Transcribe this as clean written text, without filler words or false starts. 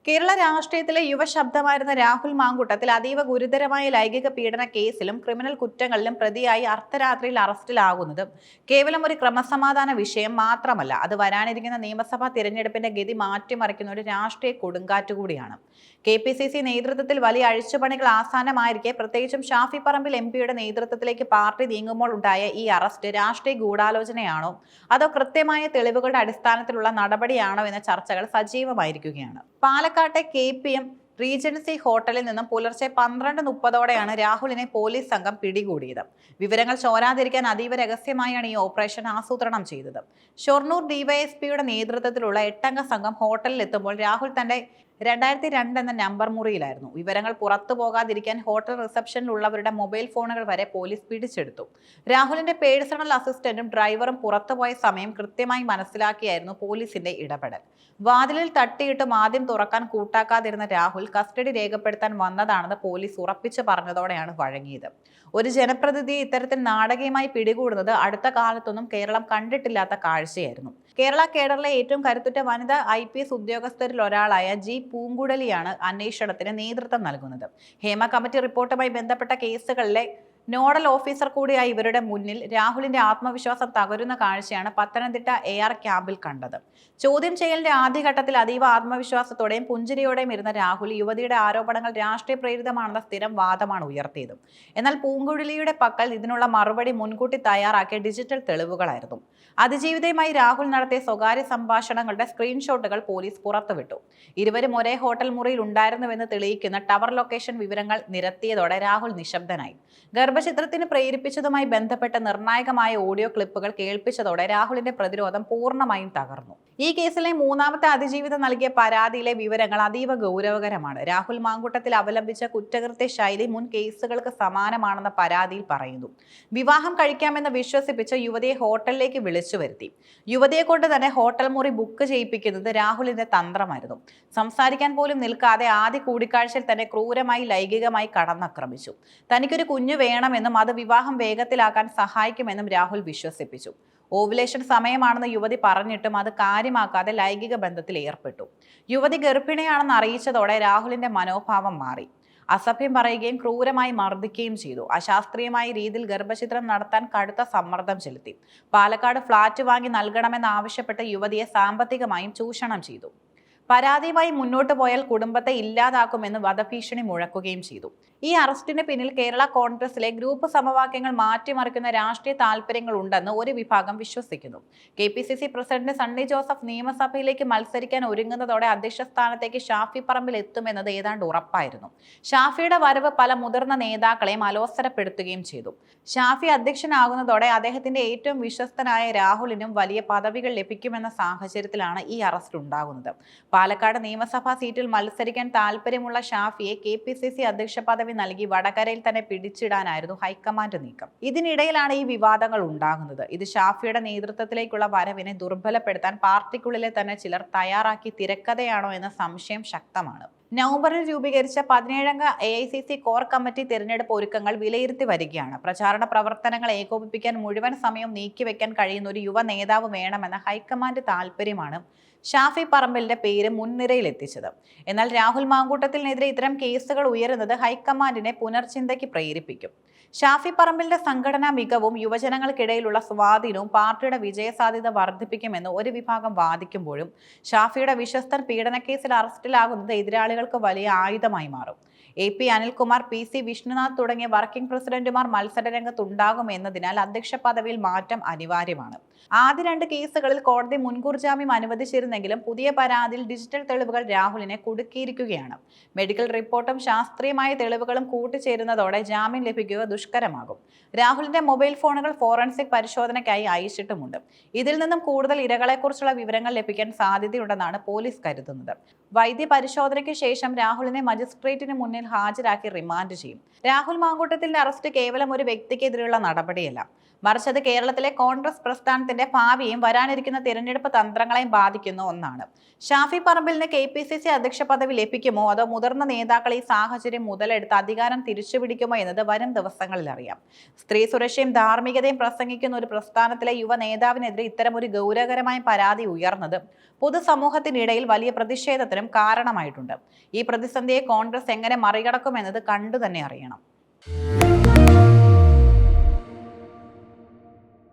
കേരള രാഷ്ട്രീയത്തിലെ യുവശബ്ദമായിരുന്ന രാഹുൽ മാങ്കൂട്ടത്തിൽ അതീവ ഗുരുതരമായ ലൈംഗിക പീഡന കേസിലും ക്രിമിനൽ കുറ്റങ്ങളിലും പ്രതിയായി അർദ്ധരാത്രിയിൽ അറസ്റ്റിലാകുന്നതും കേവലം ഒരു ക്രമസമാധാന വിഷയം മാത്രമല്ല, അത് വരാനിരിക്കുന്ന നിയമസഭാ തിരഞ്ഞെടുപ്പിന്റെ ഗതി മാറ്റിമറിക്കുന്ന ഒരു രാഷ്ട്രീയ കൊടുങ്കാറ്റ് കൂടിയാണ്. KPCC നേതൃത്വത്തിൽ വലിയ അഴിച്ചുപണികൾ ആസാനമായിരിക്കെ, പ്രത്യേകിച്ചും ഷാഫി പറമ്പിൽ MP-യുടെ നേതൃത്വത്തിലേക്ക് പാർട്ടി നീങ്ങുമ്പോൾ ഉണ്ടായ ഈ അറസ്റ്റ് രാഷ്ട്രീയ ഗൂഢാലോചനയാണോ അതോ കൃത്യമായ തെളിവുകളുടെ അടിസ്ഥാനത്തിലുള്ള നടപടിയാണോ എന്ന ചർച്ചകൾ സജീവമായിരിക്കുകയാണ്. പാലക്കാട്ടെ KPM റീജൻസി ഹോട്ടലിൽ നിന്നും പുലർച്ചെ 12:30ഓടെയാണ് രാഹുലിനെ പോലീസ് സംഘം പിടികൂടിയത്. വിവരങ്ങൾ ചോരാതിരിക്കാൻ അതീവ രഹസ്യമായാണ് ഈ ഓപ്പറേഷൻ ആസൂത്രണം ചെയ്തത്. ഷൊർണൂർ DYSPയുടെ നേതൃത്വത്തിലുള്ള 8-അംഗ സംഘം ഹോട്ടലിൽ എത്തുമ്പോൾ രാഹുൽ തന്റെ 2002 എന്ന നമ്പർ മുറിയിലായിരുന്നു. വിവരങ്ങൾ പുറത്തു പോകാതിരിക്കാൻ ഹോട്ടൽ റിസപ്ഷനിലുള്ളവരുടെ മൊബൈൽ ഫോണുകൾ വരെ പോലീസ് പിടിച്ചെടുത്തു. രാഹുലിന്റെ പേഴ്സണൽ അസിസ്റ്റന്റും ഡ്രൈവറും പുറത്തുപോയ സമയം കൃത്യമായി മനസ്സിലാക്കിയായിരുന്നു പോലീസിന്റെ ഇടപെടൽ. വാതിലിൽ തട്ടിയിട്ടും ആദ്യം തുറക്കാൻ കൂട്ടാക്കാതിരുന്ന രാഹുൽ കസ്റ്റഡി രേഖപ്പെടുത്താൻ വന്നതാണെന്ന് പോലീസ് ഉറപ്പിച്ചു പറഞ്ഞതോടെയാണ് വഴങ്ങിയത്. ഒരു ജനപ്രതിനിധിയെ ഇത്തരത്തിൽ നാടകീയമായി പിടികൂടുന്നത് അടുത്ത കാലത്തൊന്നും കേരളം കണ്ടിട്ടില്ലാത്ത കാഴ്ചയായിരുന്നു. കേരള കേഡറിലെ ഏറ്റവും കരുത്തുറ്റ വനിതാ IPS ഉദ്യോഗസ്ഥരിൽ ഒരാളായ G. പൂങ്കുഴലിയാണ് അന്വേഷണത്തിന് നേതൃത്വം നൽകുന്നത്. ഹേമ കമ്മിറ്റി റിപ്പോർട്ടുമായി ബന്ധപ്പെട്ട കേസുകളിലെ നോഡൽ ഓഫീസർ കൂടിയായി ഇവരുടെ മുന്നിൽ രാഹുലിന്റെ ആത്മവിശ്വാസം തകരുന്ന കാഴ്ചയാണ് പത്തനംതിട്ട AR ക്യാമ്പിൽ കണ്ടത്. ചോദ്യം ചെയ്യലിന്റെ ആദ്യഘട്ടത്തിൽ അതീവ ആത്മവിശ്വാസത്തോടെയും പുഞ്ചിരിയോടെയും ഇരുന്ന രാഹുൽ യുവതിയുടെ ആരോപണങ്ങൾ രാഷ്ട്രീയ പ്രേരിതമാണെന്ന സ്ഥിരം വാദമാണ് ഉയർത്തിയത്. എന്നാൽ പൂങ്കുഴലിയുടെ പക്കൽ ഇതിനുള്ള മറുപടി മുൻകൂട്ടി തയ്യാറാക്കിയ ഡിജിറ്റൽ തെളിവുകളായിരുന്നു. അതിജീവിതയുമായി രാഹുൽ നടത്തിയ സ്വകാര്യ സംഭാഷണങ്ങളുടെ സ്ക്രീൻഷോട്ടുകൾ പോലീസ് പുറത്തുവിട്ടു. ഇരുവരും ഒരേ ഹോട്ടൽ മുറിയിൽ ഉണ്ടായിരുന്നുവെന്ന് തെളിയിക്കുന്ന ടവർ ലൊക്കേഷൻ വിവരങ്ങൾ നിരത്തിയതോടെ രാഹുൽ നിശബ്ദനായി. ഗർഭചിത്രത്തിന് പ്രേരിപ്പിച്ചതുമായി ബന്ധപ്പെട്ട നിർണായകമായ ഓഡിയോ ക്ലിപ്പുകൾ കേൾപ്പിച്ചതോടെ രാഹുലിന്റെ പ്രതിരോധം പൂർണ്ണമായും തകർന്നു. ഈ കേസിലെ മൂന്നാമത്തെ അതിജീവിത നൽകിയ പരാതിയിലെ വിവരങ്ങൾ അതീവ ഗൗരവകരമാണ്. രാഹുൽ മാങ്കൂട്ടത്തിൽ അവലംബിച്ച കുറ്റകൃത്യ ശൈലി മുൻ കേസുകൾക്ക് സമാനമാണെന്ന പരാതിയിൽ പറയുന്നു. വിവാഹം കഴിക്കാമെന്ന് വിശ്വസിപ്പിച്ച യുവതിയെ ഹോട്ടലിലേക്ക് വിളിച്ചു വരുത്തി. യുവതിയെ കൊണ്ട് തന്നെ ഹോട്ടൽ മുറി ബുക്ക് ചെയ്യിപ്പിക്കുന്നത് രാഹുലിന്റെ തന്ത്രമായിരുന്നു. സംസാരിക്കാൻ പോലും നിൽക്കാതെ ആദ്യ കൂടിക്കാഴ്ചയിൽ തന്നെ ക്രൂരമായി ലൈംഗികമായി കടന്നാക്രമിച്ചു. തനിക്കൊരു കുഞ്ഞു വേണമെന്നും അത് വിവാഹം വേഗത്തിലാക്കാൻ സഹായിക്കുമെന്നും രാഹുൽ വിശ്വസിപ്പിച്ചു. ഓവുലേഷൻ സമയമാണെന്ന് യുവതി പറഞ്ഞിട്ടും അത് കാര്യമാക്കാതെ ലൈംഗിക ബന്ധത്തിൽ ഏർപ്പെട്ടു. യുവതി ഗർഭിണിയാണെന്ന് അറിയിച്ചതോടെ രാഹുലിന്റെ മനോഭാവം മാറി. അസഭ്യം പറയുകയും ക്രൂരമായി മർദ്ദിക്കുകയും ചെയ്തു. അശാസ്ത്രീയമായ രീതിയിൽ ഗർഭചിത്രം നടത്താൻ കടുത്ത സമ്മർദ്ദം ചെലുത്തി. പാലക്കാട് ഫ്ളാറ്റ് വാങ്ങി നൽകണമെന്നാവശ്യപ്പെട്ട് യുവതിയെ സാമ്പത്തികമായും ചൂഷണം ചെയ്തു. പരാതിയുമായി മുന്നോട്ട് പോയാൽ കുടുംബത്തെ ഇല്ലാതാക്കുമെന്ന് വധഭീഷണി മുഴക്കുകയും ചെയ്തു. ഈ അറസ്റ്റിന് പിന്നിൽ കേരള കോൺഗ്രസിലെ ഗ്രൂപ്പ് സമവാക്യങ്ങൾ മാറ്റിമറിക്കുന്ന രാഷ്ട്രീയ താല്പര്യങ്ങൾ ഉണ്ടെന്ന് ഒരു വിഭാഗം വിശ്വസിക്കുന്നു. KPCC പ്രസിഡന്റ് സണ്ണി ജോസഫ് നിയമസഭയിലേക്ക് മത്സരിക്കാൻ ഒരുങ്ങുന്നതോടെ അധ്യക്ഷ സ്ഥാനത്തേക്ക് ഷാഫി പറമ്പിൽ എത്തുമെന്നത് ഏതാണ്ട് ഉറപ്പായിരുന്നു. ഷാഫിയുടെ വരവ് പല മുതിർന്ന നേതാക്കളെയും അലോസരപ്പെടുത്തുകയും ചെയ്തു. ഷാഫി അധ്യക്ഷനാകുന്നതോടെ അദ്ദേഹത്തിന്റെ ഏറ്റവും വിശ്വസ്തനായ രാഹുലിനും വലിയ പദവികൾ ലഭിക്കുമെന്ന സാഹചര്യത്തിലാണ് ഈ അറസ്റ്റ് ഉണ്ടാകുന്നത്. പാലക്കാട് നിയമസഭാ സീറ്റിൽ മത്സരിക്കാൻ താല്പര്യമുള്ള ഷാഫിയെ KPCC അധ്യക്ഷ പദവി നൽകി വടകരയിൽ തന്നെ പിടിച്ചിടാനായിരുന്നു ഹൈക്കമാൻഡ് നീക്കം. ഇതിനിടയിലാണ് ഈ വിവാദങ്ങൾ ഉണ്ടാകുന്നത്. ഇത് ഷാഫിയുടെ നേതൃത്വത്തിലേക്കുള്ള വരവിനെ ദുർബലപ്പെടുത്താൻ പാർട്ടിക്കുള്ളിലെ തന്നെ ചിലർ തയ്യാറാക്കി തിരക്കഥയാണോ എന്ന സംശയം ശക്തമാണ്. നവംബറിൽ രൂപീകരിച്ച 17-അംഗ AICC കോർ കമ്മിറ്റി തിരഞ്ഞെടുപ്പ് ഒരുക്കങ്ങൾ വിലയിരുത്തി വരികയാണ്. പ്രചാരണ പ്രവർത്തനങ്ങൾ ഏകോപിപ്പിക്കാൻ മുഴുവൻ സമയം നീക്കിവെക്കാൻ കഴിയുന്ന ഒരു യുവ നേതാവ് വേണമെന്ന ഹൈക്കമാൻഡ് താല്പര്യമാണ് ഷാഫി പറമ്പിലിന്റെ പേര് മുൻനിരയിൽ എത്തിച്ചത്. എന്നാൽ രാഹുൽ മാങ്കൂട്ടത്തിനെതിരെ ഇത്തരം കേസുകൾ ഉയരുന്നത് ഹൈക്കമാൻഡിനെ പുനർചിന്തയ്ക്ക് പ്രേരിപ്പിക്കും. ഷാഫി പറമ്പിലിന്റെ സംഘടനാ മികവും യുവജനങ്ങൾക്കിടയിലുള്ള സ്വാധീനവും പാർട്ടിയുടെ വിജയസാധ്യത വർദ്ധിപ്പിക്കുമെന്ന് ഒരു വിഭാഗം വാദിക്കുമ്പോഴും, ഷാഫിയുടെ വിശ്വസ്തൻ പീഡനക്കേസിൽ അറസ്റ്റിലാകുന്നത് എതിരാളികൾക്ക് വലിയ ആയുധമായി മാറും. AP അനിൽകുമാർ, PC വിഷ്ണുനാഥ് തുടങ്ങിയ വർക്കിംഗ് പ്രസിഡന്റുമാർ മത്സരരംഗത്തുണ്ടാകും എന്നതിനാൽ അധ്യക്ഷ പദവിയിൽ മാറ്റം അനിവാര്യമാണ്. ആദ്യ 2 കേസുകളിൽ കോടതി മുൻകൂർ ജാമ്യം അനുവദിച്ചിരുന്നെങ്കിലും പുതിയ പരാതിയിൽ ഡിജിറ്റൽ തെളിവുകൾ രാഹുലിനെ കുടുക്കിയിരിക്കുകയാണ്. മെഡിക്കൽ റിപ്പോർട്ടും ശാസ്ത്രീയമായ തെളിവുകളും കൂട്ടിച്ചേരുന്നതോടെ ജാമ്യം ലഭിക്കുക ദുഷ്കരമാകും. രാഹുലിന്റെ മൊബൈൽ ഫോണുകൾ ഫോറൻസിക് പരിശോധനയ്ക്കായി അയച്ചിട്ടുമുണ്ട്. ഇതിൽ നിന്നും കൂടുതൽ ഇരകളെക്കുറിച്ചുള്ള വിവരങ്ങൾ ലഭിക്കാൻ സാധ്യതയുണ്ടെന്നാണ് പോലീസ് കരുതുന്നത്. വൈദ്യ പരിശോധനയ്ക്ക് ശേഷം രാഹുലിനെ മജിസ്ട്രേറ്റിന് മുന്നിൽ കോടതിയിൽ ഹാജരാക്കി റിമാൻഡ് ചെയ്യും. രാഹുൽ മാങ്കൂട്ടത്തിന്റെ അറസ്റ്റ് കേവലം ഒരു വ്യക്തിക്കെതിരെയുള്ള നടപടിയല്ല, മറിച്ച് അത് കേരളത്തിലെ കോൺഗ്രസ് പ്രസ്ഥാനത്തിന്റെ ഭാവിയും വരാനിരിക്കുന്ന തിരഞ്ഞെടുപ്പ് തന്ത്രങ്ങളെയും ബാധിക്കുന്ന ഒന്നാണ്. ഷാഫി പറമ്പിലിന് KPCC അധ്യക്ഷ പദവി ലഭിക്കുമോ അതോ മുതിർന്ന നേതാക്കൾ ഈ സാഹചര്യം മുതലെടുത്ത് അധികാരം തിരിച്ചുപിടിക്കുമോ എന്നത് വരും ദിവസങ്ങളിൽ അറിയാം. സ്ത്രീ സുരക്ഷയും ധാർമ്മികതയും പ്രസംഗിക്കുന്ന ഒരു പ്രസ്ഥാനത്തിലെ യുവ നേതാവിനെതിരെ ഇത്തരം ഒരു ഗൗരവകരമായ പരാതി ഉയർന്നത് പൊതുസമൂഹത്തിനിടയിൽ വലിയ പ്രതിഷേധത്തിനും കാരണമായിട്ടുണ്ട്. ഈ പ്രതിസന്ധിയെ കോൺഗ്രസ് എങ്ങനെ മറികടക്കുമെന്നത് കണ്ടു തന്നെ അറിയണം.